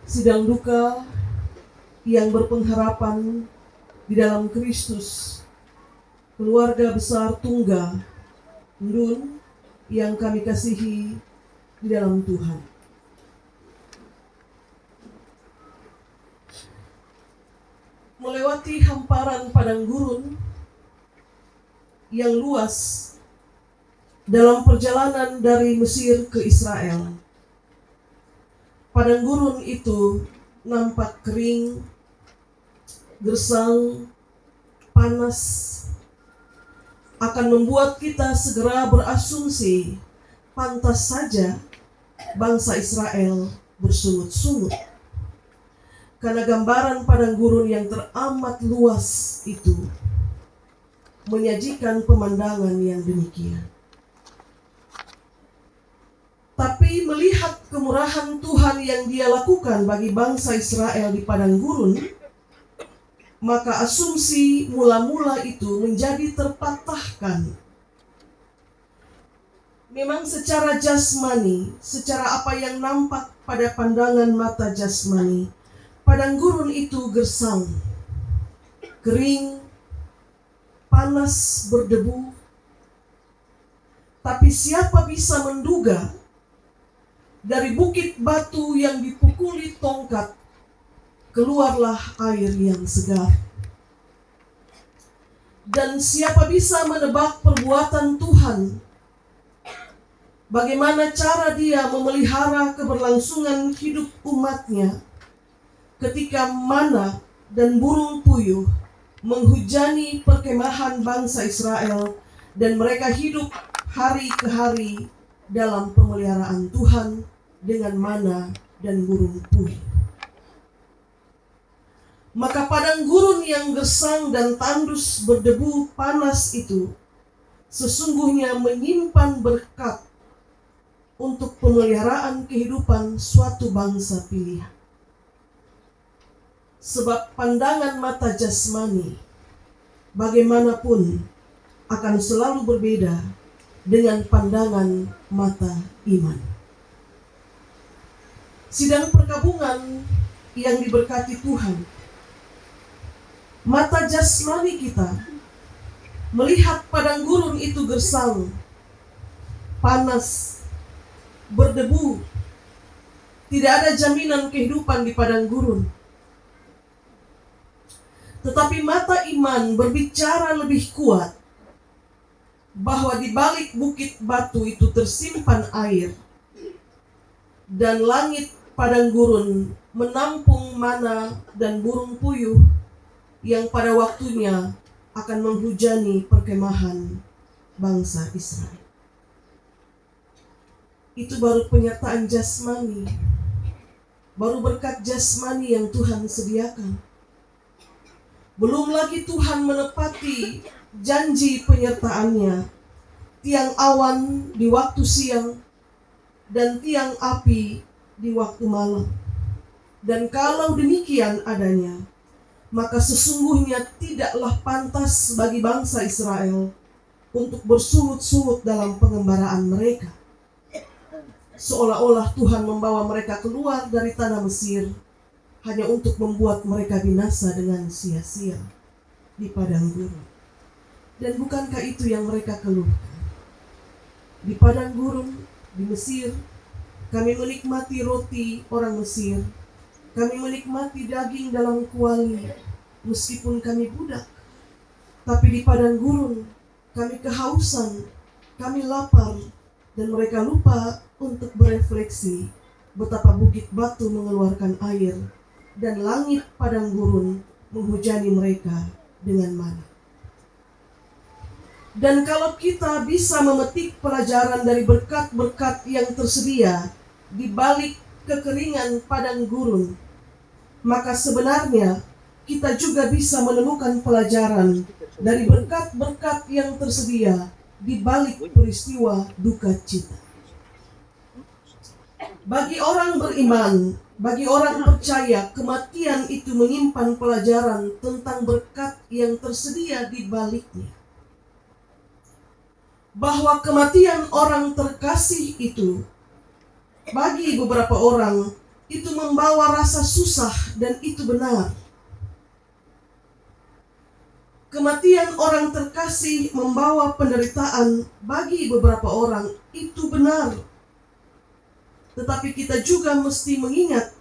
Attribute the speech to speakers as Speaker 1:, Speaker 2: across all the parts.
Speaker 1: sidang duka yang berpengharapan di dalam Kristus, keluarga besar Tungga Ndun yang kami kasihi di dalam Tuhan. Melewati hamparan padang gurun yang luas dalam perjalanan dari Mesir ke Israel. Padang gurun itu nampak kering, gersang, panas, akan membuat kita segera berasumsi pantas saja bangsa Israel bersungut-sungut. Karena gambaran padang gurun yang teramat luas itu menyajikan pemandangan yang demikian. Tapi melihat kemurahan Tuhan yang Dia lakukan bagi bangsa Israel di padang gurun, maka asumsi mula-mula itu menjadi terpatahkan. Memang secara jasmani, secara apa yang nampak pada pandangan mata jasmani, padang gurun itu gersang, kering, panas, berdebu. Tapi siapa bisa menduga dari bukit batu yang dipukuli tongkat keluarlah air yang segar. Dan siapa bisa menebak perbuatan Tuhan? Bagaimana cara Dia memelihara keberlangsungan hidup umatnya ketika mana dan burung puyuh menghujani perkemahan bangsa Israel dan mereka hidup hari ke hari dalam pemeliharaan Tuhan dengan mana dan burung puyuh. Maka padang gurun yang gersang dan tandus berdebu panas itu sesungguhnya menyimpan berkat untuk pemeliharaan kehidupan suatu bangsa pilihan. Sebab pandangan mata jasmani bagaimanapun akan selalu berbeda dengan pandangan mata iman. Sidang perkabungan yang diberkati Tuhan, mata jasmani kita melihat padang gurun itu gersang, panas, berdebu. Tidak ada jaminan kehidupan di padang gurun. Tetapi mata iman berbicara lebih kuat bahwa di balik bukit batu itu tersimpan air, dan langit padang gurun menampung mana dan burung puyuh yang pada waktunya akan menghujani perkemahan bangsa Israel. Itu baru penyertaan jasmani, baru berkat jasmani yang Tuhan sediakan. Belum lagi Tuhan menepati janji penyertaannya, tiang awan di waktu siang dan tiang api di waktu malam. Dan kalau demikian adanya, maka sesungguhnya tidaklah pantas bagi bangsa Israel untuk bersungut-sungut dalam pengembaraan mereka. Seolah-olah Tuhan membawa mereka keluar dari tanah Mesir hanya untuk membuat mereka binasa dengan sia-sia di padang gurun. Dan bukankah itu yang mereka keluhkan? Di padang gurun, di Mesir, kami menikmati roti orang Mesir. Kami menikmati daging dalam kuali, meskipun kami budak. Tapi di padang gurun, kami kehausan, kami lapar, dan mereka lupa untuk berefleksi betapa bukit batu mengeluarkan air, dan langit padang gurun menghujani mereka dengan mana. Dan kalau kita bisa memetik pelajaran dari berkat-berkat yang tersedia di balik kekeringan padang gurun, maka sebenarnya kita juga bisa menemukan pelajaran dari berkat-berkat yang tersedia di balik peristiwa duka cita. Bagi orang beriman, bagi orang percaya, kematian itu menyimpan pelajaran tentang berkat yang tersedia di baliknya. Bahwa kematian orang terkasih itu bagi beberapa orang itu membawa rasa susah dan itu benar. Kematian orang terkasih membawa penderitaan bagi beberapa orang, itu benar. Tetapi kita juga mesti mengingat,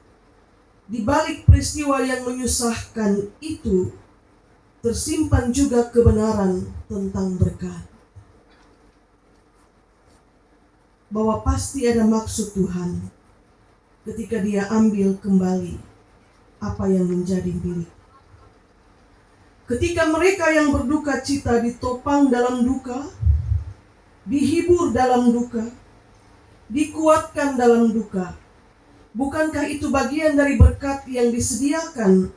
Speaker 1: di balik peristiwa yang menyusahkan itu, tersimpan juga kebenaran tentang berkat. Bahwa pasti ada maksud Tuhan ketika Dia ambil kembali apa yang menjadi milik. Ketika mereka yang berduka cita ditopang dalam duka, dihibur dalam duka, dikuatkan dalam duka, bukankah itu bagian dari berkat yang disediakan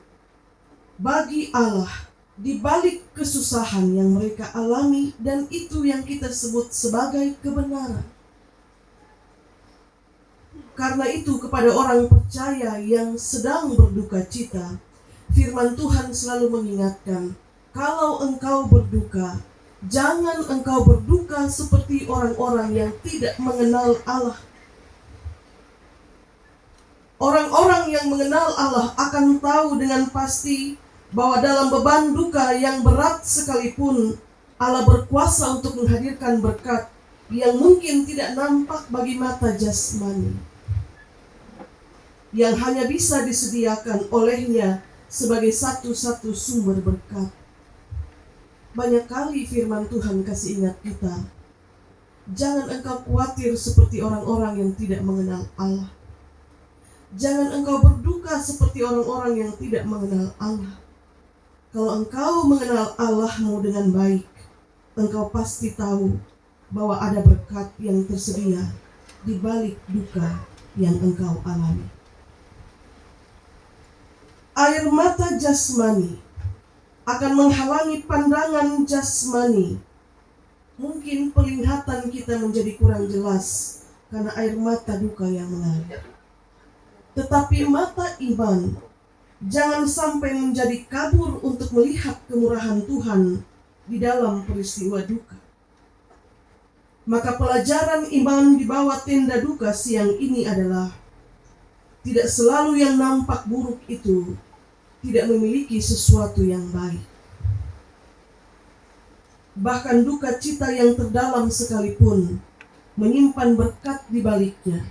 Speaker 1: bagi Allah di balik kesusahan yang mereka alami, dan itu yang kita sebut sebagai kebenaran. Karena itu kepada orang percaya yang sedang berduka cita, firman Tuhan selalu mengingatkan, kalau engkau berduka, jangan engkau berduka seperti orang-orang yang tidak mengenal Allah. Orang-orang yang mengenal Allah akan tahu dengan pasti bahwa dalam beban duka yang berat sekalipun, Allah berkuasa untuk menghadirkan berkat yang mungkin tidak nampak bagi mata jasmani, yang hanya bisa disediakan olehnya sebagai satu-satu sumber berkat. Banyak kali firman Tuhan kasih ingat kita, jangan engkau khawatir seperti orang-orang yang tidak mengenal Allah. Jangan engkau berduka seperti orang-orang yang tidak mengenal Allah. Kalau engkau mengenal Allahmu dengan baik, engkau pasti tahu bahwa ada berkat yang tersedia di balik duka yang engkau alami. Air mata jasmani akan menghalangi pandangan jasmani. Mungkin penglihatan kita menjadi kurang jelas karena air mata duka yang mengalir. Tetapi mata iman jangan sampai menjadi kabur untuk melihat kemurahan Tuhan di dalam peristiwa duka. Maka pelajaran iman di bawah tenda duka siang ini adalah, tidak selalu yang nampak buruk itu tidak memiliki sesuatu yang baik. Bahkan duka cita yang terdalam sekalipun menyimpan berkat di baliknya.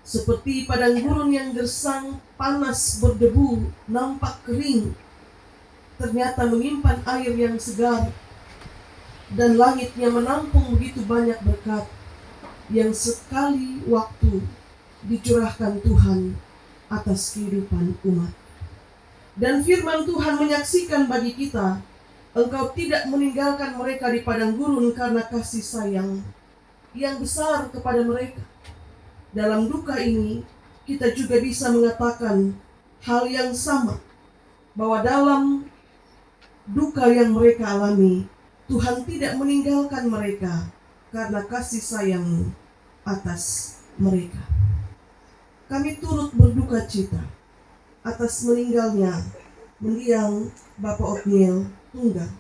Speaker 1: Seperti padang gurun yang gersang, panas, berdebu, nampak kering, ternyata menyimpan air yang segar, dan langitnya menampung begitu banyak berkat yang sekali waktu dicurahkan Tuhan atas kehidupan umat. Dan firman Tuhan menyaksikan bagi kita, engkau tidak meninggalkan mereka di padang gurun karena kasih sayang yang besar kepada mereka. Dalam duka ini, kita juga bisa mengatakan hal yang sama, bahwa dalam duka yang mereka alami, Tuhan tidak meninggalkan mereka karena kasih sayang atas mereka. Kami turut berduka cita atas meninggalnya mendiang Bapak Othniel Tunggal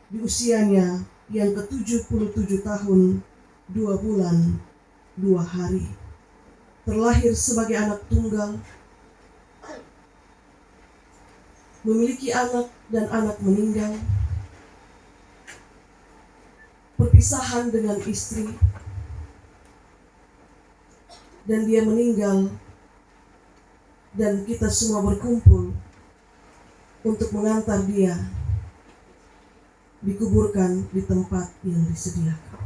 Speaker 1: di usianya yang ke-77 tahun 2 bulan 2 hari. Terlahir sebagai anak tunggal, memiliki anak dan anak meninggal, perpisahan dengan istri, dan dia meninggal, dan kita semua berkumpul untuk mengantar dia dikuburkan di tempat yang disediakan.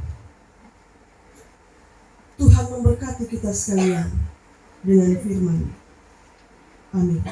Speaker 1: Tuhan memberkati kita sekalian dengan firman. Amin.